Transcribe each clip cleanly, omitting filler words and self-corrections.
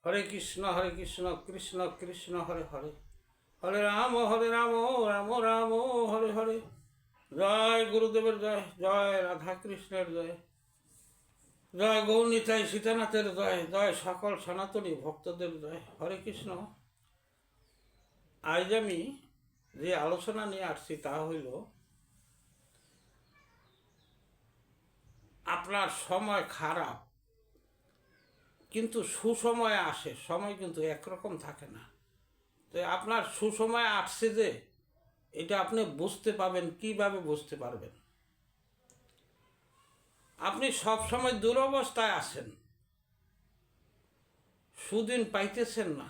হরে কৃষ্ণ কৃষ্ণ কৃষ্ণ হরে হরে, হরে রাম রাম রাম হরে হরে। জয় গুরুদেবের জয়, জয় রাধা কৃষ্ণের জয়, জয় গৌরনিতাই সীতানাথের জয়, জয় সকল সনাতনী ভক্তদের জয়। হরে কৃষ্ণ। আজ আমি যে আলোচনা নিয়ে আসছি তা হইল, আপনার সময় খারাপ কিন্তু সুসময় আসে, সময় কিন্তু একরকম থাকে না। তো আপনার সুসময় আসছে যে, এটা আপনি বুঝতে পাবেন কিভাবে বুঝতে পারবেন? আপনি সব সময় দুরবস্থায় আছেন, সুদিন পাইতেছেন না।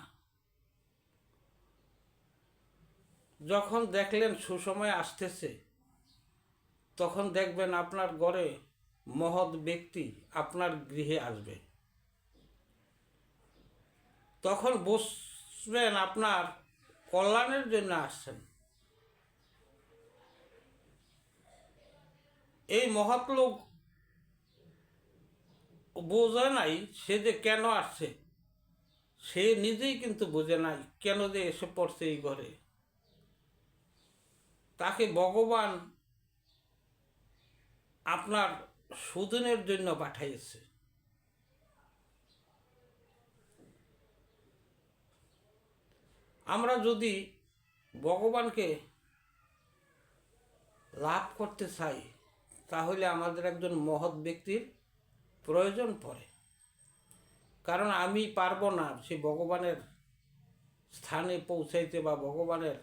যখন দেখলেন সুসময় আসতেছে, তখন দেখবেন আপনার ঘরে মহৎ ব্যক্তি আপনার গৃহে আসবে। তখন বুঝবেন আপনার কল্যাণের জন্য আসছেন। এই মহৎ লোক বোঝে নাই সে যে কেন আসছে, সে নিজেই কিন্তু বোঝে নাই কেন যে এসে পড়ছে এই ঘরে। তাকে ভগবান আপনার সুদিনের জন্য পাঠাইছে। আমরা যদি ভগবানকে লাভ করতে চাই, তাহলে আমাদের একজন মহৎ ব্যক্তির প্রয়োজন পড়ে। কারণ আমি পারবো না সে ভগবানের স্থানে পৌঁছাইতে বা ভগবানের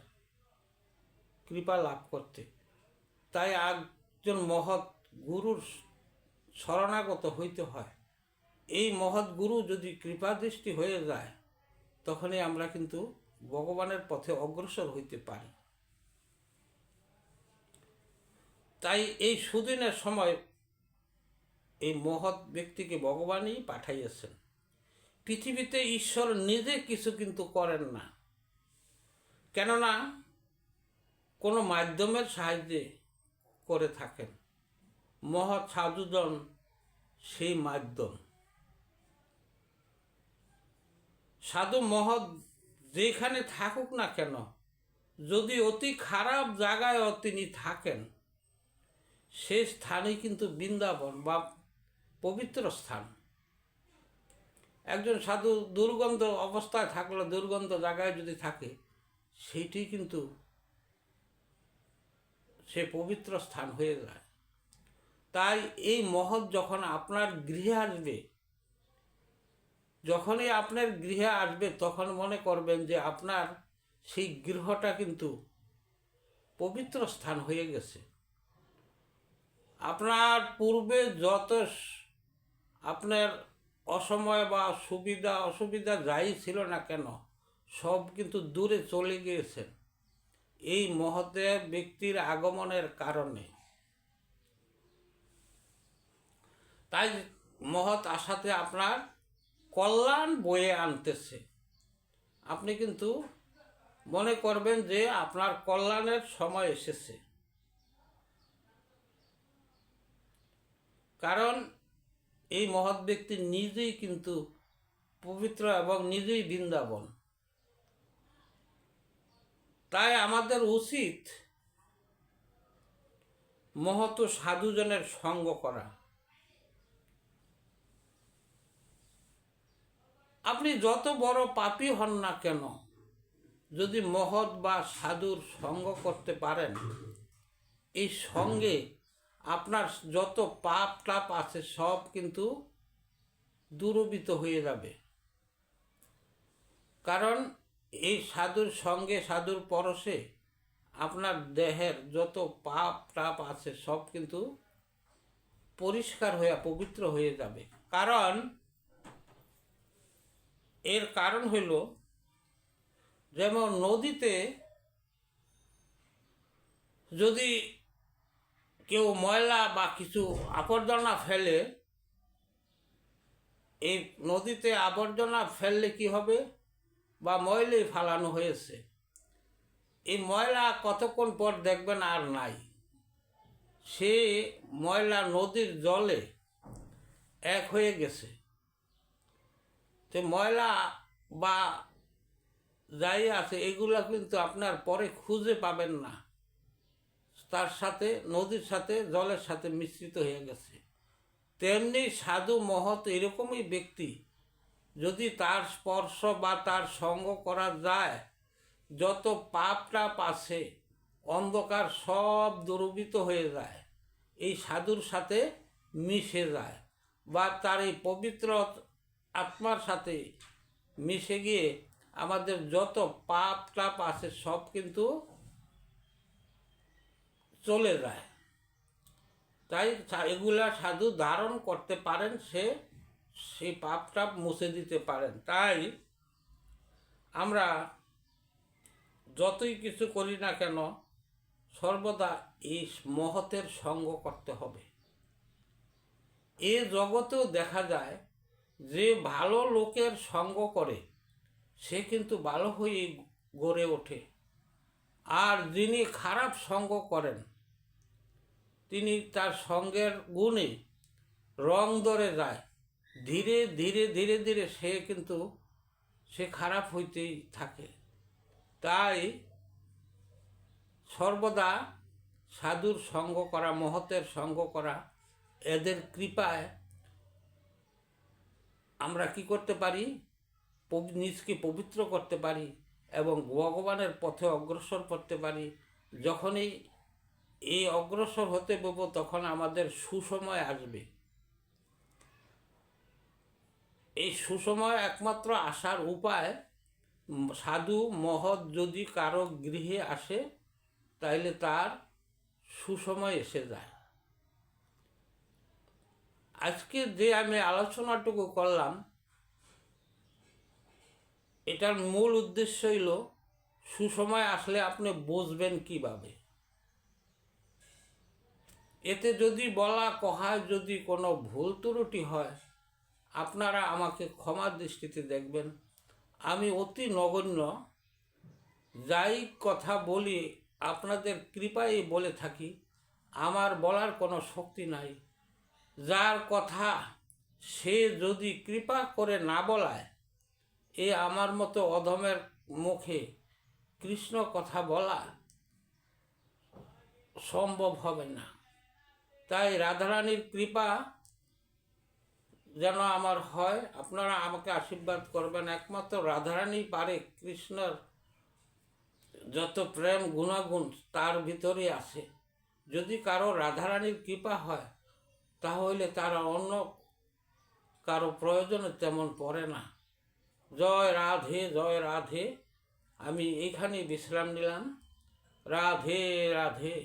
কৃপা লাভ করতে। তাই একজন মহৎ গুরুর শরণাগত হইতে হয়। এই মহৎ গুরু যদি কৃপা দৃষ্টি হয়ে যায়, তখনই আমরা কিন্তু ভগবানের পথে অগ্রসর হইতে পারি। তাই এই সুদিনের সময় এই মহৎ ব্যক্তিকে ভগবানই পাঠাইয়াছেন। পৃথিবীতে ঈশ্বর নিজে কিছু কিন্তু করেন না, কেননা কোনো মাধ্যমের সাহায্যে করে থাকেন। মহৎ সাধুজন সেই মাধ্যম। সাধু মহৎ যেখানে থাকুক না কেন, যদি অতি খারাপ জায়গায়ও তিনি থাকেন, সে স্থানই কিন্তু বৃন্দাবন বা পবিত্র স্থান। একজন সাধু দুর্গন্ধ অবস্থায় থাকলে, দুর্গন্ধ জায়গায় যদি থাকে, সেইটি কিন্তু সে পবিত্র স্থান হয়ে যায়। তাই এই মহৎ যখন আপনার গৃহে আসবে, যখনই আপনার গৃহে আসবে, তখন মনে করবেন যে আপনার সেই গৃহটা কিন্তু পবিত্র স্থান হয়ে গেছে। আপনার পূর্বে যত আপনার অসময় বা সুবিধা অসুবিধা যাই ছিল না কেন, সব কিন্তু দূরে চলে গিয়েছেন এই মহতের ব্যক্তির আগমনের কারণে। তাই মহৎ আশাতে আপনার কল্যাণ বয়ে আনতেছে। আপনি কিন্তু মনে করবেন যে আপনার কল্যাণের সময় এসেছে। কারণ এই মহৎ ব্যক্তি নিজেই কিন্তু পবিত্র এবং নিজেই বৃন্দাবন। তাই আমাদের উচিত মহৎ সাধুজনের সঙ্গ করা। আপনি যত বড় পাপী হন না কেন, যদি মহৎ বা সাধুর সঙ্গ করতে পারেন, এই সঙ্গে আপনার যত পাপ টাপ আছে সব কিন্তু দূরীভূত হয়ে যাবে। কারণ এই সাধুর সঙ্গে, সাধুর পরশে আপনার দেহের যত পাপ টাপ আছে সব কিন্তু পরিষ্কার হয়ে পবিত্র হয়ে যাবে। কারণ এর কারণ হইল, যেমন নদীতে যদি কেউ ময়লা বা কিছু আবর্জনা ফেলে, এই নদীতে আবর্জনা ফেললে কি হবে, বা ময়লাই ফালানো হয়েছে, এই ময়লা কতক্ষণ পর দেখবেন আর নাই। সে ময়লা নদীর জলে এক হয়ে গেছে। তো ময়লা বা যাই আছে এগুলা কিন্তু আপনার পরে খুঁজে পাবেন না, তার সাথে নদীর সাথে জলের সাথে মিশ্রিত হয়ে গেছে। তেমনি সাধু মহৎ এরকমই ব্যক্তি, যদি তার স্পর্শ বা তার সঙ্গ করা যায়, যত পাপ টাপ আছে অন্ধকার সব দূরীভূত হয়ে যায়, এই সাধুর সাথে মিশে যায়, বা তার এই পবিত্র আত্মার সাথে মিশে গিয়ে আমাদের যত পাপ টাপ আছে সব কিন্তু চলে যায়। তাই এগুলা সাধু ধারণ করতে পারেন, সেই পাপ টাপ মুছে দিতে পারেন। তাই আমরা যতই কিছু করি না কেন সর্বদা এই মহতের সঙ্গ করতে হবে। এ জগতেও দেখা যায় যে ভালো লোকের সঙ্গ করে সে কিন্তু ভালো হয়ে গড়ে ওঠে, আর যিনি খারাপ সঙ্গ করেন তিনি তার সঙ্গের গুণে রং ধরে যায়, ধীরে ধীরে ধীরে ধীরে সে খারাপ হইতেই থাকে। তাই সর্বদা সাধুর সঙ্গ করা, মহতের সঙ্গ করা, এদের কৃপায় আমরা কি করতে পারি, নিজকে পবিত্র করতে পারি এবং ভগবানের পথে অগ্রসর করতে পারি। যখনই এই অগ্রসর হতে পারব তখন আমাদের সুসময় আসবে। এই সুসময় একমাত্র আসার উপায়, সাধু মহৎ যদি কারো গৃহে আসে তাইলে তার সুসময় এসে যায়। আজকে যে আমি আলোচনাটুকু করলাম এটার মূল উদ্দেশ্য হইল সুসময় আসলে আপনি বুঝবেন কিভাবে। এতে যদি বলা কহায় যদি কোনো ভুল ত্রুটি হয় আপনারা আমাকে ক্ষমার দৃষ্টিতে দেখবেন। আমি অতি নগণ্য, যাই কথা বলি আপনাদের কৃপায় বলে থাকি, আমার বলার কোনো শক্তি নাই। যার কথা সে যদি কৃপা করে না বলায়, আমার মতো অধমের মুখে কৃষ্ণ কথা বলা সম্ভব হবে না। তাই রাধারানীর কৃপা যেন আমার হয়, আপনারা আমাকে আশীর্বাদ করবেন। একমাত্র রাধারানী পারে, কৃষ্ণর যত প্রেম গুণাগুণ তার ভিতরে আছে। যদি কারো রাধারানীর কৃপা হয় তাহলে তারা অন্য কারো প্রয়োজনে তেমন পড়ে না। জয় রাধে, জয় রাধে। আমি এইখানেই বিশ্রাম নিলাম। রাধে রাধে।